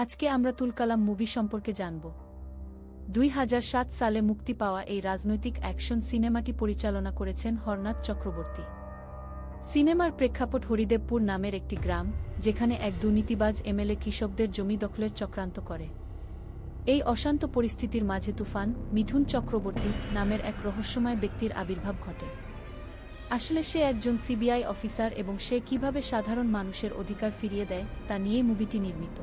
আজকে আমরা তুলকালাম মুভি সম্পর্কে জানব। ২০০৭ সালে মুক্তি পাওয়া এই রাজনৈতিক অ্যাকশন সিনেমাটি পরিচালনা করেছেন হরনাথ চক্রবর্তী। সিনেমার প্রেক্ষাপট হরিদেবপুর নামের একটি গ্রাম, যেখানে এক দুর্নীতিবাজ এমএলএ কৃষকদের জমি দখলের চক্রান্ত করে। এই অশান্ত পরিস্থিতির মাঝে তুফান, মিঠুন চক্রবর্তী নামের এক রহস্যময় ব্যক্তির আবির্ভাব ঘটে। আসলে সে একজন সিবিআই অফিসার এবং সে কিভাবে সাধারণ মানুষের অধিকার ফিরিয়ে দেয় তা নিয়েই মুভিটি নির্মিত।